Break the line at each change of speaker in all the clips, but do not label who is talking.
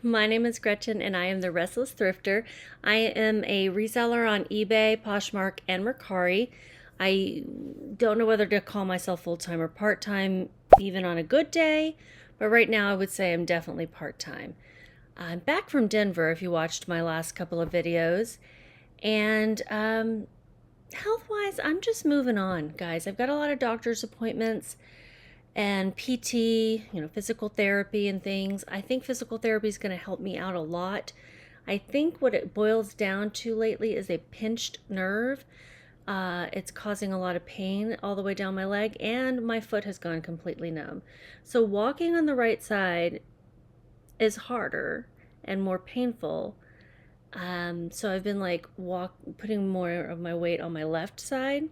My name is Gretchen and I am the Restless Thrifter. I am a reseller on eBay, Poshmark, and Mercari. I don't know whether to call myself full-time or part-time, even on a good day, but right now I would say I'm definitely part-time. I'm back from Denver if you watched my last couple of videos, and health-wise, I'm just moving on, guys. I've got a lot of doctor's appointments and PT, physical therapy and things. I think physical therapy is going to help me out a lot. I think what it boils down to lately is a pinched nerve. It's causing a lot of pain all the way down my leg, and my foot has gone completely numb. So walking on the right side is harder and more painful. So I've been like putting more of my weight on my left side.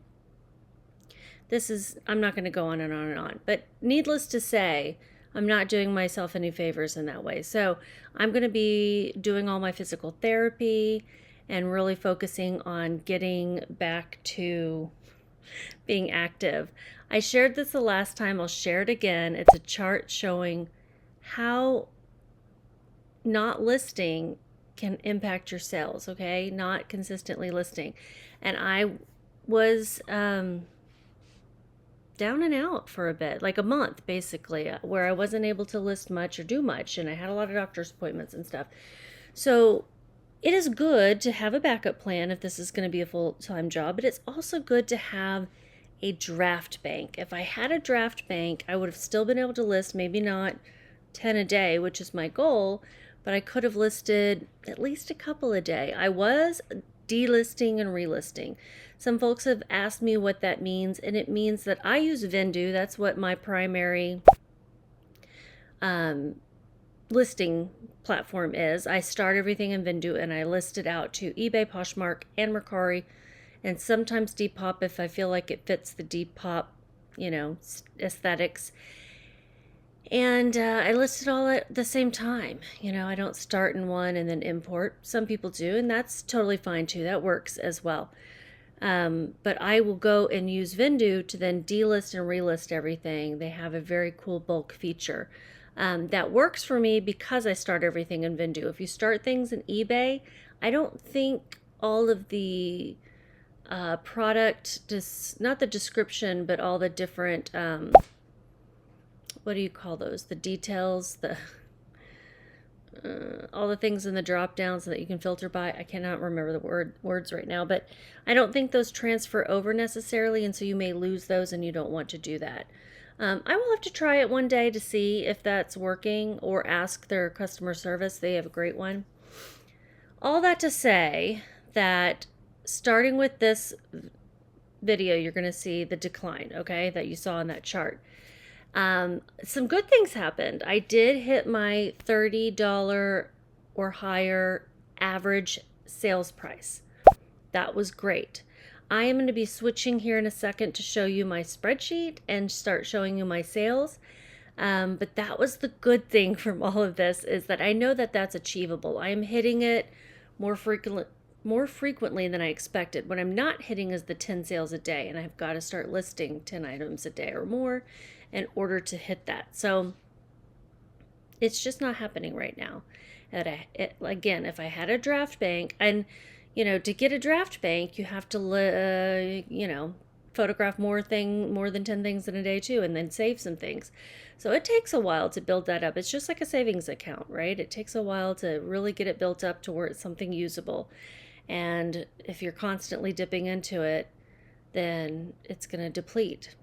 I'm not going to go on and on and on, but needless to say, I'm not doing myself any favors in that way. So I'm going to be doing all my physical therapy and really focusing on getting back to being active. I shared this the last time. I'll share it again. It's a chart showing how not listing can impact your sales, okay? Not consistently listing. And I was down and out for a bit, like a month basically, where I wasn't able to list much or do much, and I had a lot of doctor's appointments and stuff. So it is good to have a backup plan if this is going to be a full-time job, but it's also good to have a draft bank. If I had a draft bank, I would have still been able to list, maybe not 10 a day, which is my goal, but I could have listed at least a couple a day. I was delisting and relisting. Some folks have asked me what that means, and it means that I use Vendoo. That's what my primary listing platform is. I start everything in Vendoo and I list it out to eBay, Poshmark, and Mercari, and sometimes Depop if I feel like it fits the Depop, aesthetics. And I list it all at the same time. I don't start in one and then import. Some people do, and that's totally fine too. That works as well. But I will go and use Vendoo to then delist and relist everything. They have a very cool bulk feature. That works for me because I start everything in Vendoo. If you start things in eBay, I don't think all of the product, not the description, but all the different, what do you call those? The details, all the things in the drop downs that you can filter by. I cannot remember the words right now, but I don't think those transfer over necessarily, and so you may lose those and you don't want to do that. I will have to try it one day to see if that's working, or ask their customer service. They have a great one. All that to say that starting with this video, you're going to see the decline, okay, that you saw in that chart. Some good things happened. I did hit my $30 or higher average sales price. That was great. I am going to be switching here in a second to show you my spreadsheet and start showing you my sales. But that was the good thing from all of this, is that I know that that's achievable. I am hitting it more frequently than I expected. What I'm not hitting is the 10 sales a day, and I've got to start listing 10 items a day or more in order to hit that. So it's just not happening right now. Again, if I had a draft bank, and to get a draft bank, you have to photograph more than 10 things in a day too, and then save some things. So it takes a while to build that up. It's just like a savings account, right? It takes a while to really get it built up to where it's something usable. And if you're constantly dipping into it, then it's going to deplete.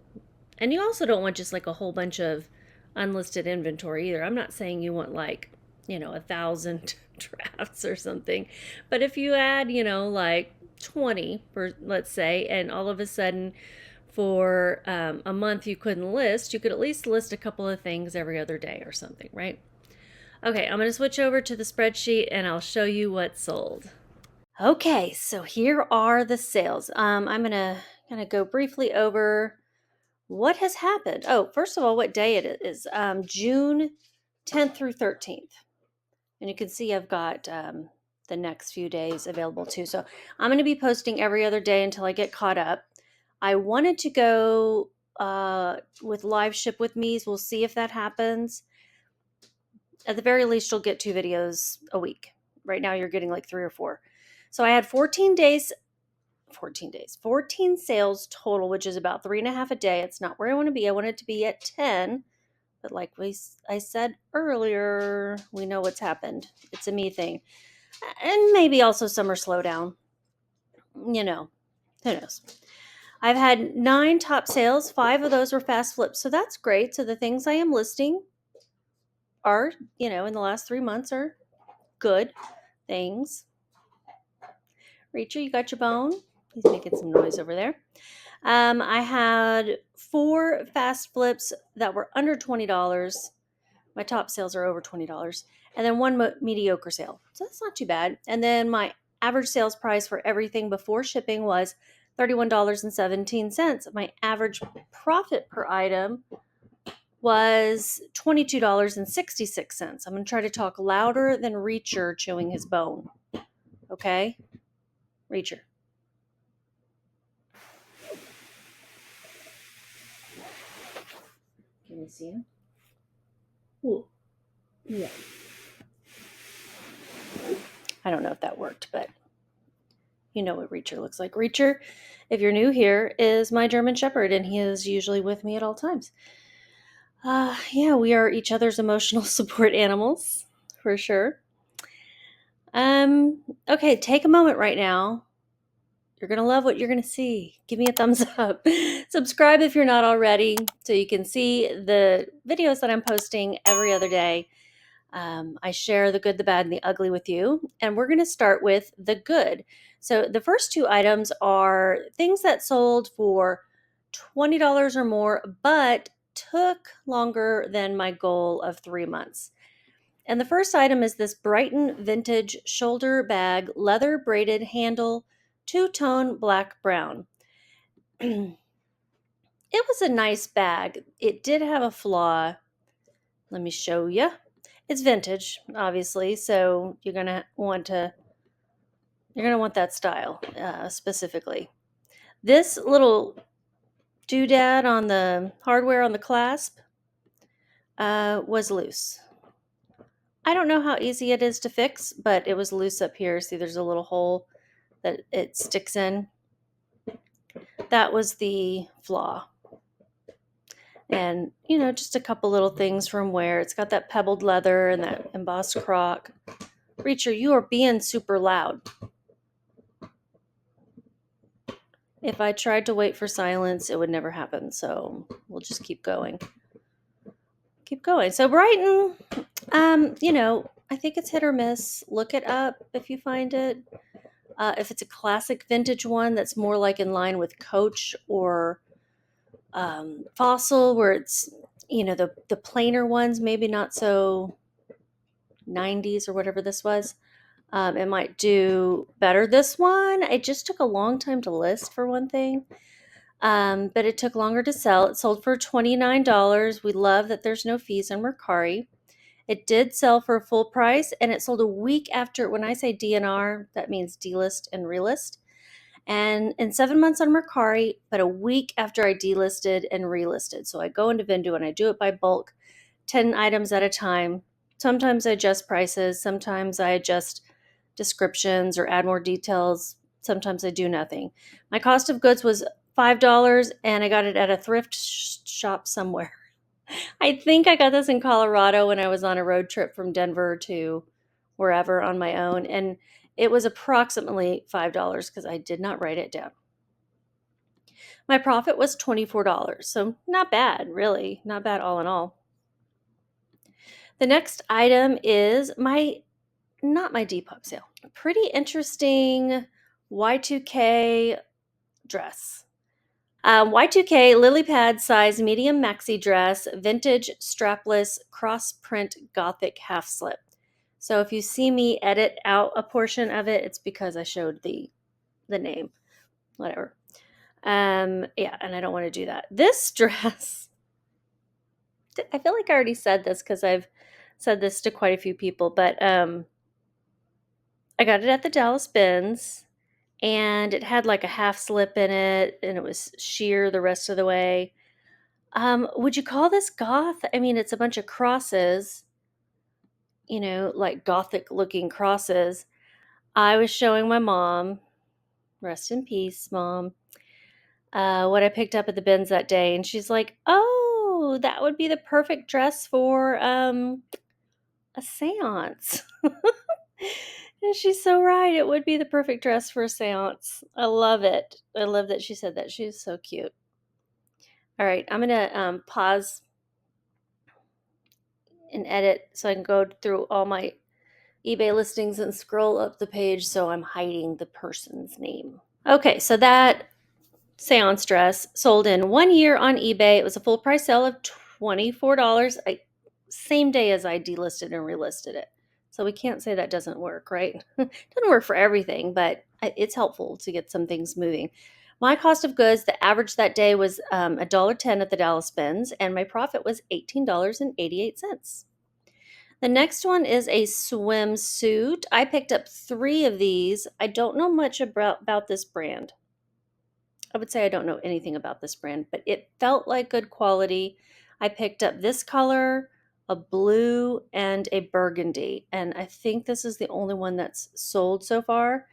And you also don't want just like a whole bunch of unlisted inventory either. I'm not saying you want 1,000 drafts or something. But if you add, like 20, let's say, and all of a sudden for a month you couldn't list, you could at least list a couple of things every other day or something, right? Okay, I'm going to switch over to the spreadsheet and I'll show you what sold. Okay, so here are the sales. I'm going to go briefly over what has happened. Oh, first of all, what day it is. June 10th through 13th. And you can see I've got the next few days available too. So I'm going to be posting every other day until I get caught up. I wanted to go with live ship with me. We'll see if that happens. At the very least, you'll get 2 videos a week. Right now, you're getting like 3 or 4. So I had 14 sales total, which is about 3.5 a day. It's not where I want to be. I want it to be at 10. But like I said earlier, we know what's happened. It's a me thing. And maybe also summer slowdown. You know, who knows? I've had 9 top sales. 5 of those were fast flips. So that's great. So the things I am listing are, in the last 3 months are good things. Rachel, you got your bone? He's making some noise over there. I had 4 fast flips that were under $20. My top sales are over $20. And then 1 mediocre sale. So that's not too bad. And then my average sales price for everything before shipping was $31.17. My average profit per item was $22.66. I'm going to try to talk louder than Reacher chewing his bone. Okay? Reacher. Can you see him? Ooh. Yeah. I don't know if that worked, but you know what Reacher looks like. Reacher, if you're new here, is my German Shepherd, and he is usually with me at all times. Yeah, we are each other's emotional support animals, for sure. Okay, take a moment right now. You're going to love what you're going to see. Give me a thumbs up. Subscribe if you're not already so you can see the videos that I'm posting every other day. I share the good, the bad, and the ugly with you. And we're going to start with the good. So the first 2 items are things that sold for $20 or more, but took longer than my goal of 3 months. And the first item is this Brighton vintage shoulder bag, leather braided handle, 2-tone black brown. It was a nice bag. It did have a flaw. Let me show you. It's vintage, obviously, so you're gonna want that style specifically. This little doodad on the hardware on the clasp was loose. I don't know how easy it is to fix, but it was loose up here. See, there's a little hole that it sticks in. That was the flaw. And, just a couple little things from wear. It's got that pebbled leather and that embossed croc. Reacher, you are being super loud. If I tried to wait for silence, it would never happen. So we'll just keep going. So Brighton, I think it's hit or miss. Look it up if you find it. If it's a classic vintage one that's more like in line with Coach or Fossil, where it's, the plainer ones, maybe not so 90s or whatever this was. It might do better. This one, it just took a long time to list for one thing. But it took longer to sell. It sold for $29. We love that there's no fees on Mercari. It did sell for full price, and it sold a week after. When I say DNR, that means delist and relist. And in 7 months on Mercari, but a week after I delisted and relisted. So I go into Vendoo and I do it by bulk, 10 items at a time. Sometimes I adjust prices. Sometimes I adjust descriptions or add more details. Sometimes I do nothing. My cost of goods was $5, and I got it at a thrift shop somewhere. I think I got this in Colorado when I was on a road trip from Denver to wherever on my own, and it was approximately $5 because I did not write it down. My profit was $24, so not bad, really. Not bad all in all. The next item is not my Depop sale. A pretty interesting Y2K dress. Y2K lily pad size medium maxi dress, vintage strapless cross print gothic half slip. So if you see me edit out a portion of it, it's because I showed the name. Whatever. Yeah, and I don't want to do that. This dress, I feel like I already said this because I've said this to quite a few people, but I got it at the Dallas Bins, and it had like a half slip in it, and it was sheer the rest of the way. Would you call this goth? I mean, it's a bunch of crosses. like gothic looking crosses. I was showing my mom, rest in peace, Mom, what I picked up at the bins that day. And she's like, oh, that would be the perfect dress for a seance. And she's so right. It would be the perfect dress for a seance. I love it. I love that she said that. She's so cute. All right, I'm going to pause and edit so I can go through all my eBay listings and scroll up the page so I'm hiding the person's name. Okay, so that seance dress sold in 1 year on eBay. It was a full price sale of $24. Same day as I delisted and relisted it. So we can't say that doesn't work, right? It doesn't work for everything, but it's helpful to get some things moving. My cost of goods, the average that day was $1.10 at the Dallas Bins, and my profit was $18.88. The next one is a swimsuit. I picked up 3 of these. I don't know much about this brand. I would say I don't know anything about this brand, but it felt like good quality. I picked up this color, a blue, and a burgundy. And I think this is the only one that's sold so far.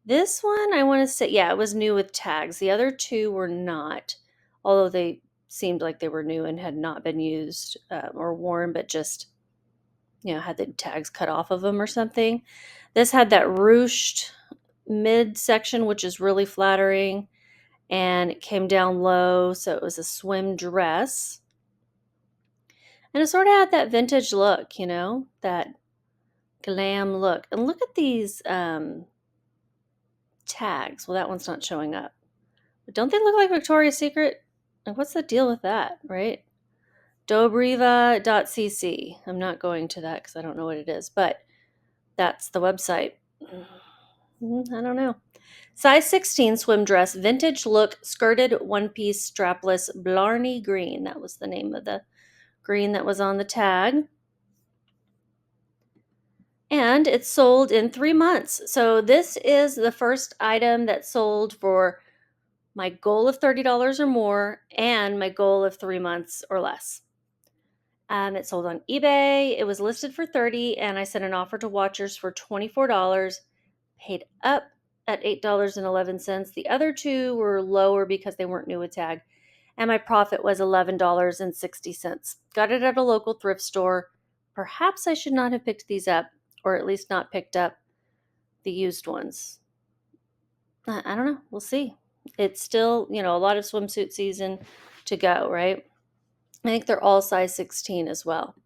This one, I want to say, yeah, it was new with tags. The other 2 were not, although they seemed like they were new and had not been used or worn, but just, had the tags cut off of them or something. This had that ruched midsection, which is really flattering, and it came down low, so it was a swim dress. And it sort of had that vintage look, that glam look. And look at these tags. Well, that one's not showing up. But don't they look like Victoria's Secret? Like, what's the deal with that, right? Dobriva.cc. I'm not going to that because I don't know what it is, but that's the website. I don't know. Size 16 swim dress, vintage look, skirted one-piece strapless Blarney green. That was the name of the green that was on the tag. And it sold in 3 months. So this is the first item that sold for my goal of $30 or more and my goal of 3 months or less. It sold on eBay. It was listed for $30, and I sent an offer to watchers for $24, paid up at $8.11. The other 2 were lower because they weren't new with tag, and my profit was $11.60. Got it at a local thrift store. Perhaps I should not have picked these up, or at least not picked up the used ones. I don't know. We'll see. It's still, a lot of swimsuit season to go, right? I think they're all size 16 as well.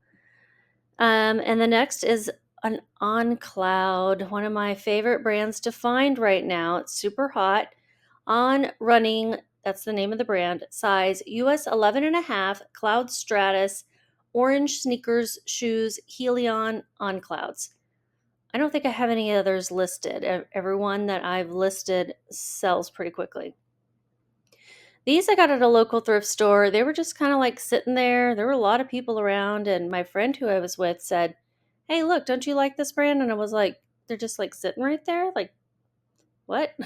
And the next is an On Cloud, one of my favorite brands to find right now. It's super hot. On Running, that's the name of the brand, size US 11.5, Cloud Stratus, orange sneakers, shoes, Helion on Clouds. I don't think I have any others listed. Everyone that I've listed sells pretty quickly. These I got at a local thrift store. They were just kind of like sitting there. There were a lot of people around, and my friend who I was with said, hey, look, don't you like this brand? And I was like, they're just like sitting right there? Like, what?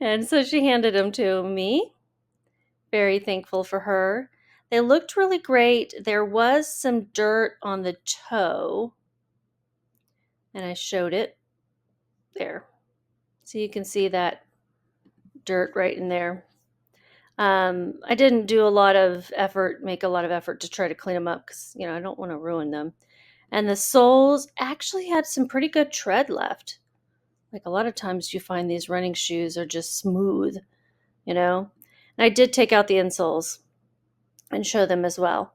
And so she handed them to me. Very thankful for her. They looked really great. There was some dirt on the toe, and I showed it there. So you can see that dirt right in there. I didn't do make a lot of effort to try to clean them up because, I don't want to ruin them. And the soles actually had some pretty good tread left. Like a lot of times you find these running shoes are just smooth, And I did take out the insoles and show them as well.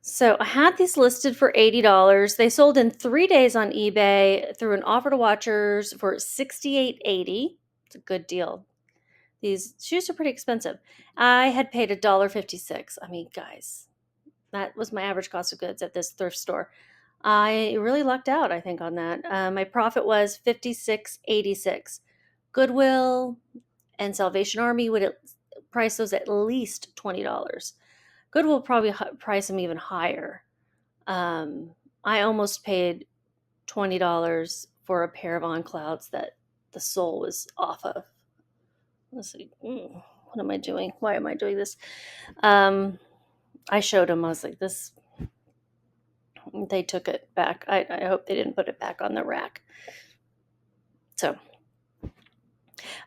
So I had these listed for $80. They sold in 3 days on eBay through an offer to watchers for $68.80. It's a good deal. These shoes are pretty expensive. I had paid $1.56. I mean, guys, that was my average cost of goods at this thrift store. I really lucked out, I think, on that. My profit was $56.86. Goodwill and Salvation Army would price those at least $20. Goodwill probably price them even higher. I almost paid $20 for a pair of On Clouds that the sole was off of. Let's see. What am I doing? Why am I doing this? I showed him. I was like, this They took it back. I hope they didn't put it back on the rack. So,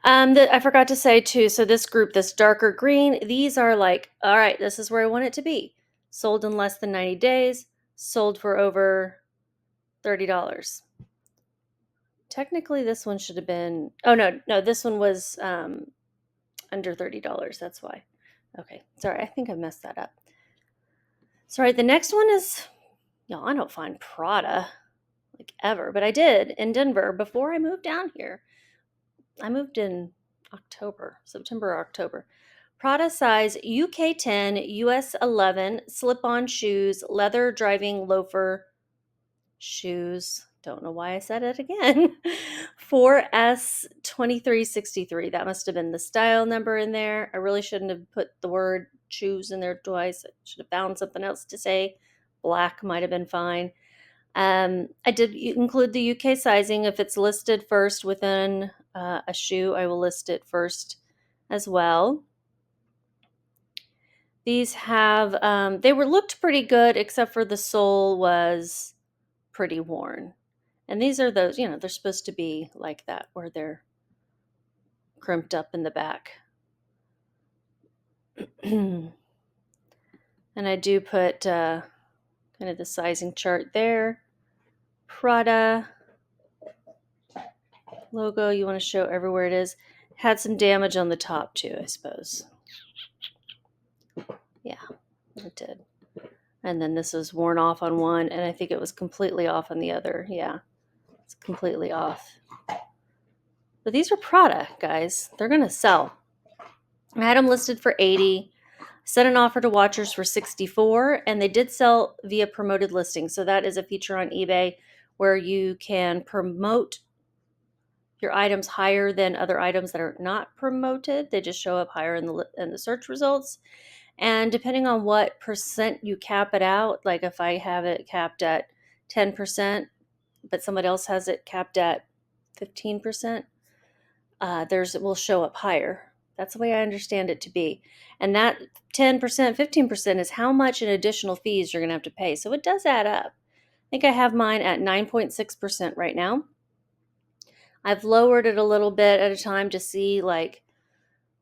I forgot to say too, so this group, this darker green, these are like, all right, this is where I want it to be. Sold in less than 90 days, sold for over $30. Technically, this one should have been, oh no, this one was under $30. That's why. Okay, sorry, I think I messed that up. Sorry, the next one is, I don't find Prada like ever, but I did in Denver before I moved down here. I moved in September or October. Prada size UK 10, US 11, slip-on shoes, leather driving loafer shoes. Don't know why I said it again. 4S 2363. That must have been the style number in there. I really shouldn't have put the word shoes in there twice. I should have found something else to say. Black might have been fine. I did include the UK sizing. If it's listed first within a shoe, I will list it first as well. These have, they looked pretty good, except for the sole was pretty worn. And these are those, they're supposed to be like that, where they're crimped up in the back. And I do put kind of the sizing chart there. Prada logo, you want to show everywhere it is. Had some damage on the top too, I suppose. Yeah, it did. And then this was worn off on one, and I think it was completely off on the other. Yeah, it's completely off. But these are Prada, guys. They're going to sell. I had them listed for $80. Set an offer to watchers for $64, and they did sell via promoted listing. So that is a feature on eBay where you can promote your items higher than other items that are not promoted. They just show up higher in the search results. And depending on what percent you cap it out, like if I have it capped at 10%, but somebody else has it capped at 15%, it will show up higher. That's the way I understand it to be. And that 10%, 15% is how much in additional fees you're going to have to pay. So it does add up. I think I have mine at 9.6% right now. I've lowered it a little bit at a time to see like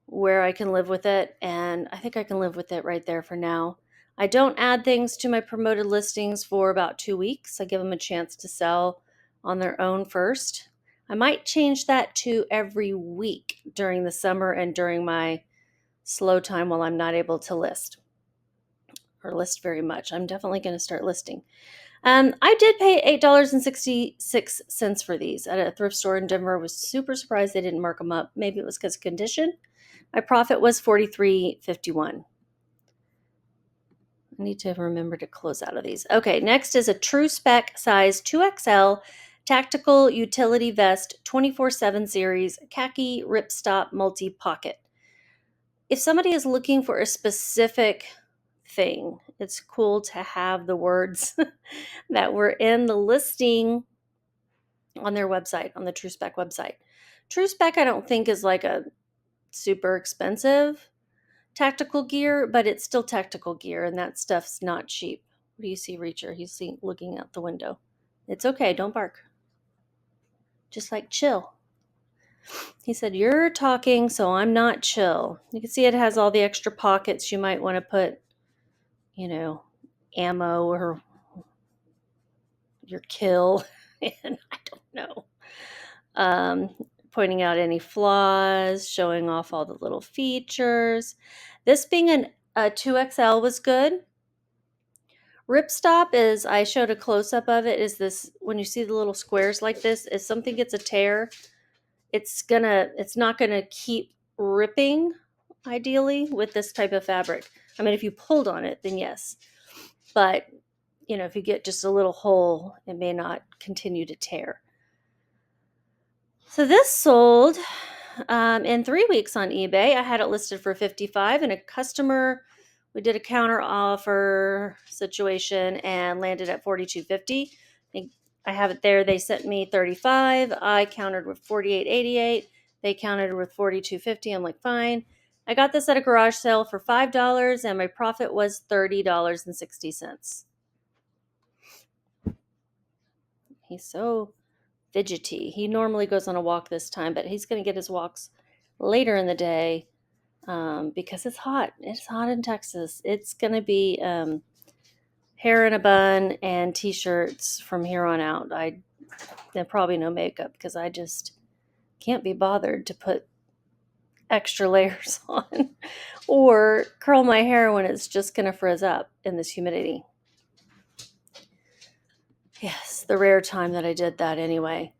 where I can live with it. And I think I can live with it right there for now. I don't add things to my promoted listings for about 2 weeks. I give them a chance to sell on their own first. I might change that to every week during the summer and during my slow time while I'm not able to list or list very much. I'm definitely going to start listing. I did pay $8.66 for these at a thrift store in Denver. I was super surprised they didn't mark them up. Maybe it was because of condition. My profit was $43.51. I need to remember to close out of these. Okay, next is a true spec size 2XL tactical utility vest 24/7 series khaki ripstop multi-pocket. If somebody is looking for a specific thing, it's cool to have the words that were in the listing on their website, on the True Spec website. True Spec I don't think is like a super expensive tactical gear, but it's still tactical gear, and that stuff's not cheap. What do you see, Reacher? He's looking out the window. It's okay, don't bark. Just like chill. He said, you're talking, so I'm not chill. You can see it has all the extra pockets you might want to put, ammo or your kill. And I don't know. Pointing out any flaws, showing off all the little features. This being a 2XL was good. Ripstop is, I showed a close-up of it, is this, when you see the little squares like this, if something gets a tear, it's not gonna keep ripping, ideally, with this type of fabric. I mean, if you pulled on it, then yes. But, if you get just a little hole, it may not continue to tear. So this sold in 3 weeks on eBay. I had it listed for $55, and a customer, we did a counter offer situation and landed at $42.50. I have it there. They sent me $35. I countered with $48.88. They countered with $42.50. I'm like, fine. I got this at a garage sale for $5, and my profit was $30.60. He's so fidgety. He normally goes on a walk this time, but he's going to get his walks later in the day because it's hot. It's hot in Texas. It's going to be hair in a bun and t-shirts from here on out. Then probably no makeup because I just can't be bothered to put extra layers on or curl my hair when it's just going to frizz up in this humidity. Yes, the rare time that I did that anyway.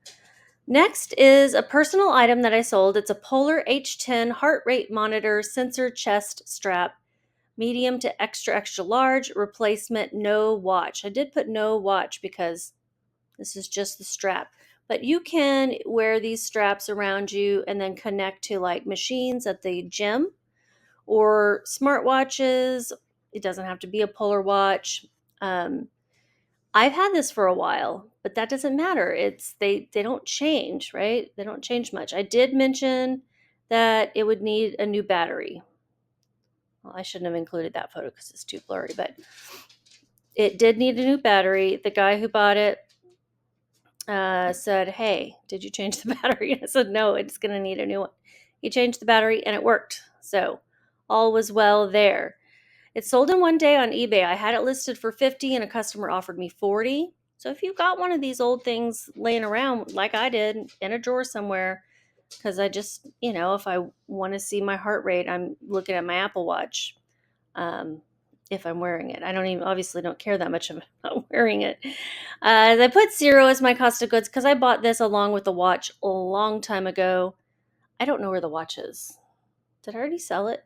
Next is a personal item that I sold. It's a Polar H10 heart rate monitor sensor chest strap, medium to extra, extra large, replacement, no watch. I did put no watch because this is just the strap. But you can wear these straps around you and then connect to like machines at the gym or smartwatches. It doesn't have to be a Polar watch. I've had this for a while, but that doesn't matter. They don't change, right? They don't change much. I did mention that it would need a new battery. Well, I shouldn't have included that photo because it's too blurry, but it did need a new battery. The guy who bought it said, "Hey, did you change the battery?" I said, "No, it's going to need a new one." He changed the battery and it worked. So all was well there. It sold in one day on eBay. I had it listed for $50 and a customer offered me $40. So if you've got one of these old things laying around like I did in a drawer somewhere, because I just, if I want to see my heart rate, I'm looking at my Apple Watch if I'm wearing it. I obviously don't care that much about wearing it. I put 0 as my cost of goods because I bought this along with the watch a long time ago. I don't know where the watch is. Did I already sell it?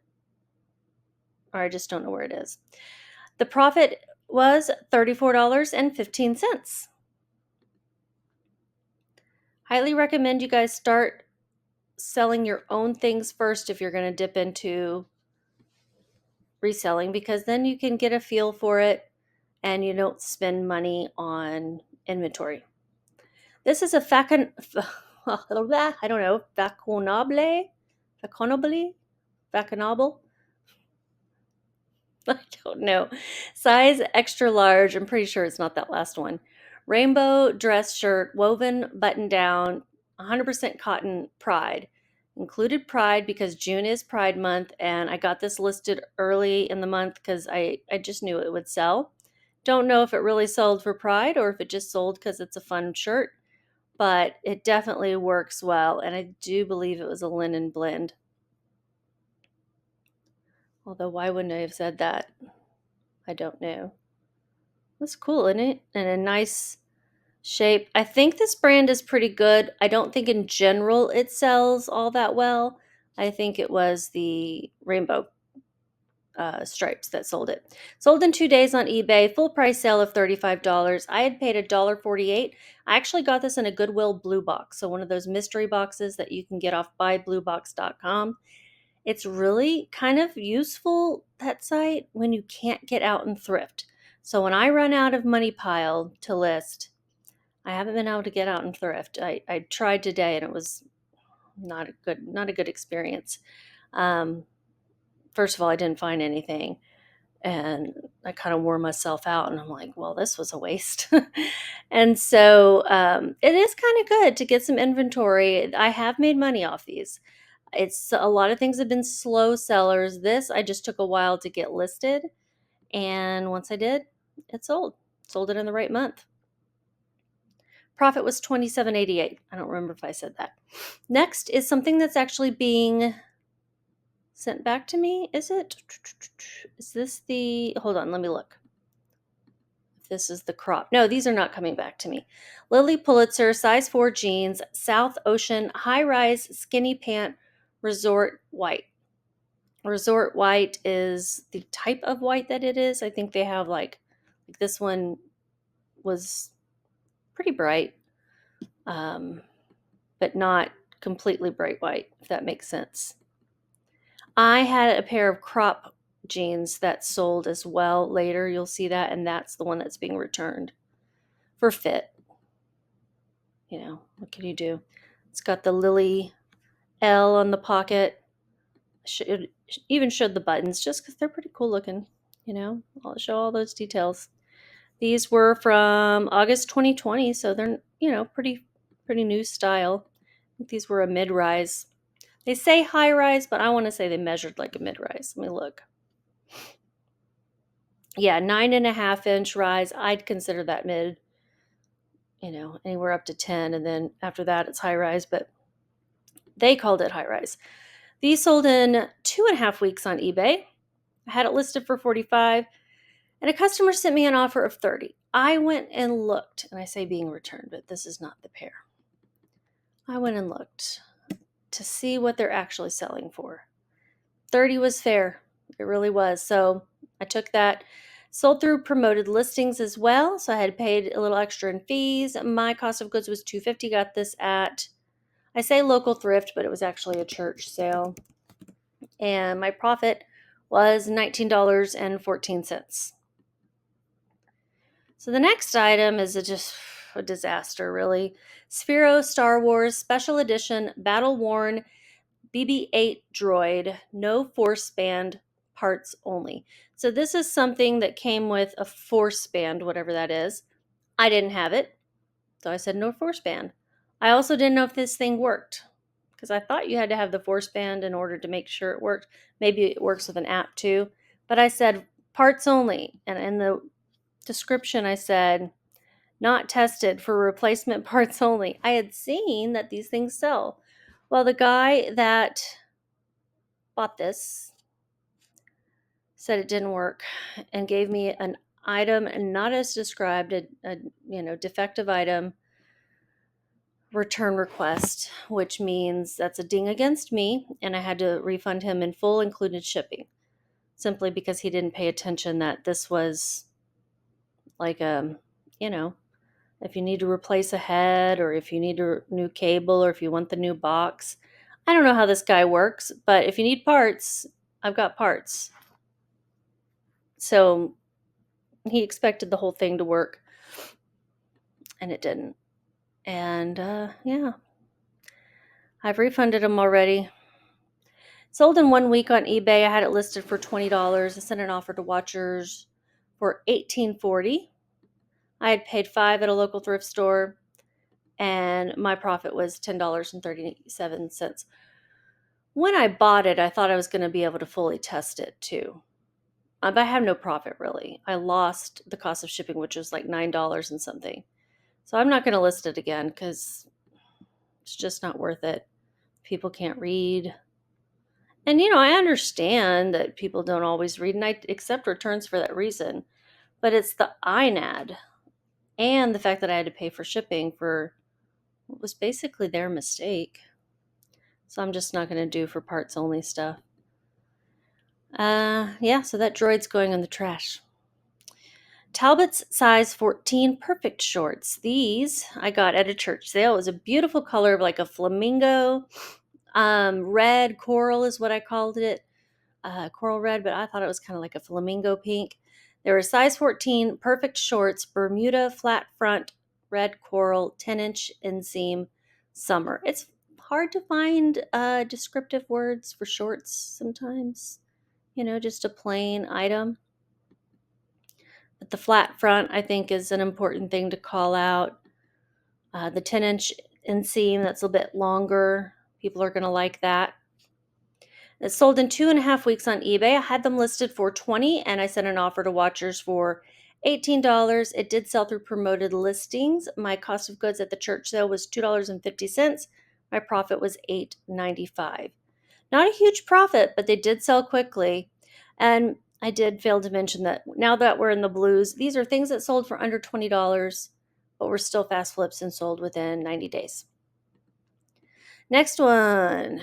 Or I just don't know where it is. The profit was $34.15. Highly recommend you guys start selling your own things first if you're going to dip into reselling, because then you can get a feel for it and you don't spend money on inventory. This is a I don't know, Faconable. I don't know. Size extra large. I'm pretty sure it's not that last one. Rainbow dress shirt, woven button down, 100% cotton, Pride. Included Pride because June is Pride month, and I got this listed early in the month because I just knew it would sell. Don't know if it really sold for Pride or if it just sold because it's a fun shirt, but it definitely works well, and I do believe it was a linen blend. Although, why wouldn't I have said that? I don't know. That's cool, isn't it? And a nice shape. I think this brand is pretty good. I don't think in general it sells all that well. I think it was the rainbow stripes that sold it. Sold in 2 days on eBay. Full price sale of $35. I had paid $1.48. I actually got this in a Goodwill blue box. So one of those mystery boxes that you can get off buybluebox.com. It's really kind of useful, that site, when you can't get out and thrift. So when I run out of money pile to list, I haven't been able to get out and thrift. I tried today and it was not a good experience. First of all, I didn't find anything and I kind of wore myself out and I'm like, well, this was a waste. And so it is kind of good to get some inventory. I have made money off these. It's a lot of things have been slow sellers. This I just took a while to get listed, and once I did, it sold. Sold it in the right month. Profit was $27.88. I don't remember if I said that. Next is something that's actually being sent back to me. Is it? Is this the? Hold on, let me look. If this is the crop. No, these are not coming back to me. Lily Pulitzer, size 4 jeans, South Ocean, high-rise skinny pant, resort white. Resort white is the type of white that it is. I think they have like this one was pretty bright, but not completely bright white, if that makes sense. I had a pair of crop jeans that sold as well later. You'll see that, and that's the one that's being returned for fit. What can you do? It's got the Lily L on the pocket. It even showed the buttons just because they're pretty cool looking. I'll show all those details. These were from August 2020, so they're, pretty new style. I think these were a mid-rise. They say high-rise, but I want to say they measured like a mid-rise. Let me look. Yeah, 9.5-inch rise. I'd consider that mid, anywhere up to 10, and then after that it's high-rise, but they called it high-rise. These sold in 2.5 weeks on eBay. I had it listed for 45, and a customer sent me an offer of 30. I went and looked, and I say being returned, but this is not the pair. I went and looked to see what they're actually selling for. 30 was fair. It really was. So I took that. Sold through promoted listings as well. So I had paid a little extra in fees. My cost of goods was $250. Got this at, I say local thrift, but it was actually a church sale. And my profit was $19.14. So the next item is just a disaster, really. Sphero Star Wars Special Edition Battle Worn BB-8 droid, no force band, parts only. So this is something that came with a force band, whatever that is. I didn't have it, so I said no force band. I also didn't know if this thing worked, because I thought you had to have the force band in order to make sure it worked. Maybe it works with an app too. But I said parts only, and in the description I said not tested for replacement parts only. I had seen that these things sell. Well, the guy that bought this said it didn't work and gave me an item not as described, a defective item return request, which means that's a ding against me, and I had to refund him in full, included shipping, simply because he didn't pay attention that this was like you know, if you need to replace a head, or if you need a new cable, or if you want the new box. I don't know how this guy works, but if you need parts, I've got parts. So he expected the whole thing to work, and it didn't. And yeah, I've refunded him already. Sold in 1 week on eBay. I had it listed for $20. I sent an offer to watchers for $18.40. I had paid $5 at a local thrift store, and my profit was $10.37. When I bought it, I thought I was going to be able to fully test it too. But I have no profit, really. I lost the cost of shipping, which was like $9 and something. So I'm not going to list it again because it's just not worth it. People can't read. And, I understand that people don't always read, and I accept returns for that reason. But it's the INAD and the fact that I had to pay for shipping for what was basically their mistake. So I'm just not going to do for parts only stuff. Yeah, so that droid's going in the trash. Talbot's size 14 perfect shorts. These I got at a church sale. It was a beautiful color of like a flamingo. Red coral is what I called it. Coral red, but I thought it was kind of like a flamingo pink. They were size 14 perfect shorts, Bermuda flat front, red coral, 10-inch inseam, summer. It's hard to find descriptive words for shorts sometimes. Just a plain item. But the flat front, I think, is an important thing to call out. The 10-inch inseam, that's a bit longer. People are going to like that. It sold in 2.5 weeks on eBay. I had them listed for $20, and I sent an offer to watchers for $18. It did sell through promoted listings. My cost of goods at the church sale was $2.50. My profit was $8.95. Not a huge profit, but they did sell quickly. And I did fail to mention that now that we're in the blues, these are things that sold for under $20, but were still fast flips and sold within 90 days. Next one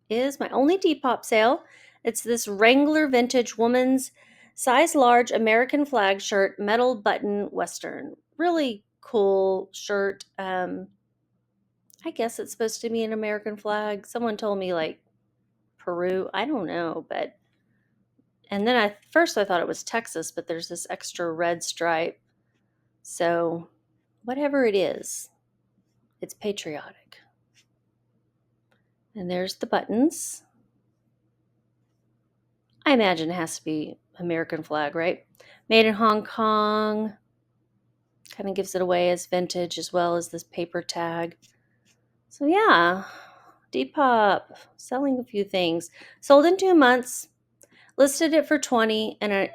is my only Depop sale. It's this Wrangler vintage woman's size large American flag shirt, metal button Western. Really cool shirt. I guess it's supposed to be an American flag. Someone told me like Peru. I don't know, but and then at first I thought it was Texas, but there's this extra red stripe. So whatever it is, it's patriotic. And there's the buttons. I imagine it has to be American flag, right? Made in Hong Kong. Kind of gives it away as vintage as well as this paper tag. So yeah, Depop, selling a few things. Sold in 2 months. Listed it for 20 and I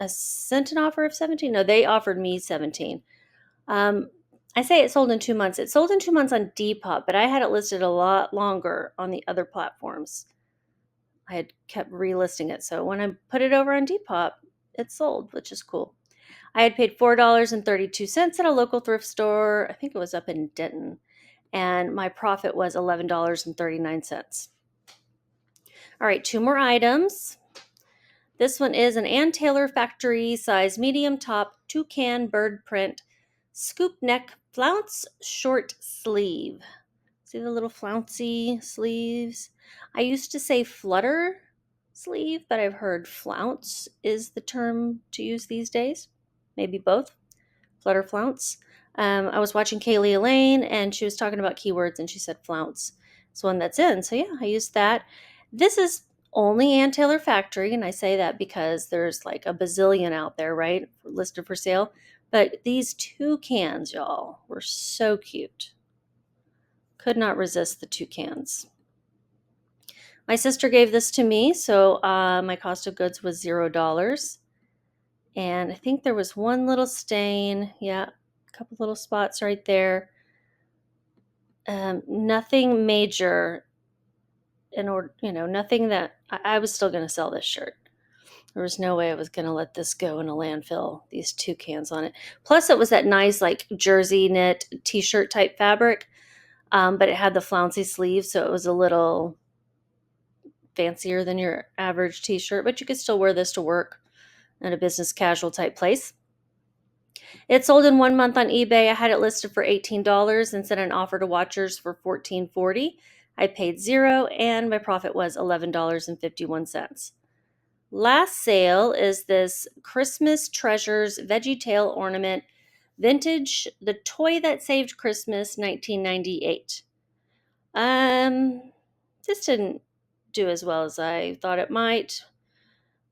sent an offer of 17. No, they offered me 17. I say it sold in 2 months. It sold in 2 months on Depop, but I had it listed a lot longer on the other platforms. I had kept relisting it. So when I put it over on Depop, it sold, which is cool. I had paid $4.32 at a local thrift store. I think it was up in Denton. And my profit was $11.39. All right, 2 more items. This one is an Ann Taylor factory size medium top toucan bird print scoop neck flounce short sleeve. See the little flouncy sleeves? I used to say flutter sleeve, but I've heard flounce is the term to use these days. Maybe both. Flutter flounce. I was watching Kaylee Elaine and she was talking about keywords and she said flounce. It's one that's in. So yeah, I used that. This is only Ann Taylor Factory, and I say that because there's like a bazillion out there, right? Listed for sale. But these toucans, y'all, were so cute. Could not resist the toucans. My sister gave this to me, so my cost of goods was $0. And I think there was one little stain. Yeah, a couple little spots right there. Nothing major in order, nothing that I was still going to sell this shirt. There was no way I was going to let this go in a landfill, these toucans on it. Plus it was that nice like jersey knit t-shirt type fabric, but it had the flouncy sleeves. So it was a little fancier than your average t-shirt, but you could still wear this to work in a business casual type place. It sold in 1 month on eBay. I had it listed for $18 and sent an offer to watchers for $14.40. I paid $0 and my profit was $11.51. Last sale is this Christmas Treasures Veggie Tail Ornament Vintage, the toy that saved Christmas, 1998. This didn't do as well as I thought it might.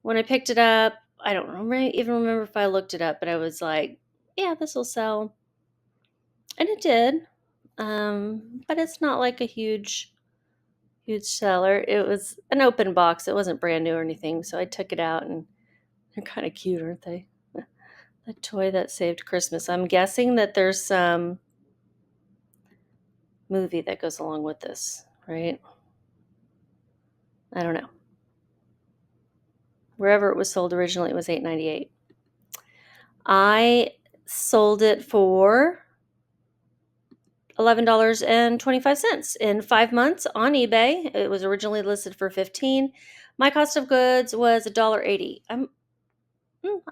When I picked it up, I don't even remember if I looked it up, but I was like, yeah, this will sell. And it did. But it's not like a huge seller. It was an open box. It wasn't brand new or anything. So I took it out and they're kind of cute, aren't they? The toy that saved Christmas. I'm guessing that there's some movie that goes along with this, right? I don't know. Wherever it was sold originally, it was $8.98. I sold it for $11.25 in 5 months on eBay. It was originally listed for $15. My cost of goods was $1.80.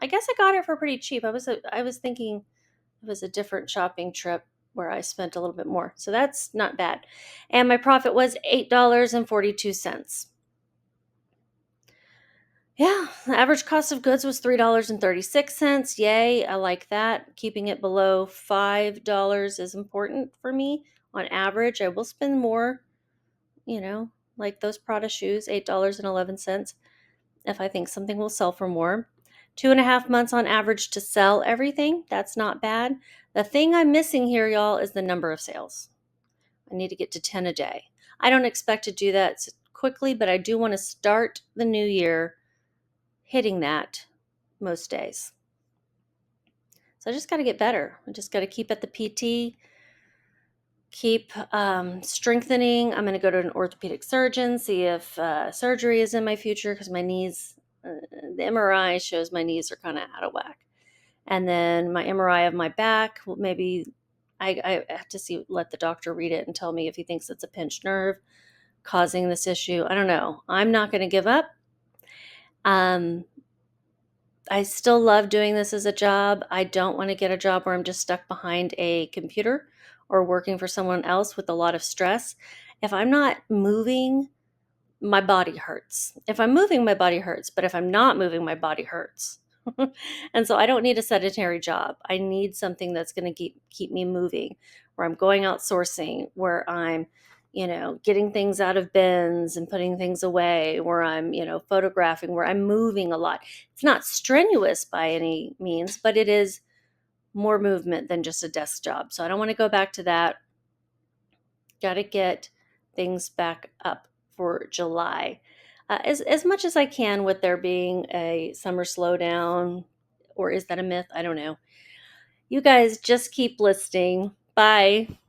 I guess I got it for pretty cheap. I was thinking it was a different shopping trip where I spent a little bit more. So that's not bad. And my profit was $8.42. Yeah, the average cost of goods was $3.36. Yay, I like that. Keeping it below $5 is important for me. On average, I will spend more, like those Prada shoes, $8.11, if I think something will sell for more. 2.5 months on average to sell everything. That's not bad. The thing I'm missing here, y'all, is the number of sales. I need to get to 10 a day. I don't expect to do that quickly, but I do want to start the new year hitting that most days. So I just got to get better. I just got to keep at the PT, keep strengthening. I'm going to go to an orthopedic surgeon, see if surgery is in my future because my knees, the MRI shows my knees are kind of out of whack. And then my MRI of my back, maybe I have to let the doctor read it and tell me if he thinks it's a pinched nerve causing this issue. I don't know. I'm not going to give up. I still love doing this as a job. I don't want to get a job where I'm just stuck behind a computer or working for someone else with a lot of stress. If I'm not moving, my body hurts. If I'm moving, my body hurts. But if I'm not moving, my body hurts. And so I don't need a sedentary job. I need something that's going to keep me moving, where I'm going outsourcing, where I'm getting things out of bins and putting things away, where I'm, photographing, where I'm moving a lot. It's not strenuous by any means, but it is more movement than just a desk job. So I don't want to go back to that. Got to get things back up for July. As much as I can with there being a summer slowdown, or is that a myth? I don't know. You guys just keep listing. Bye.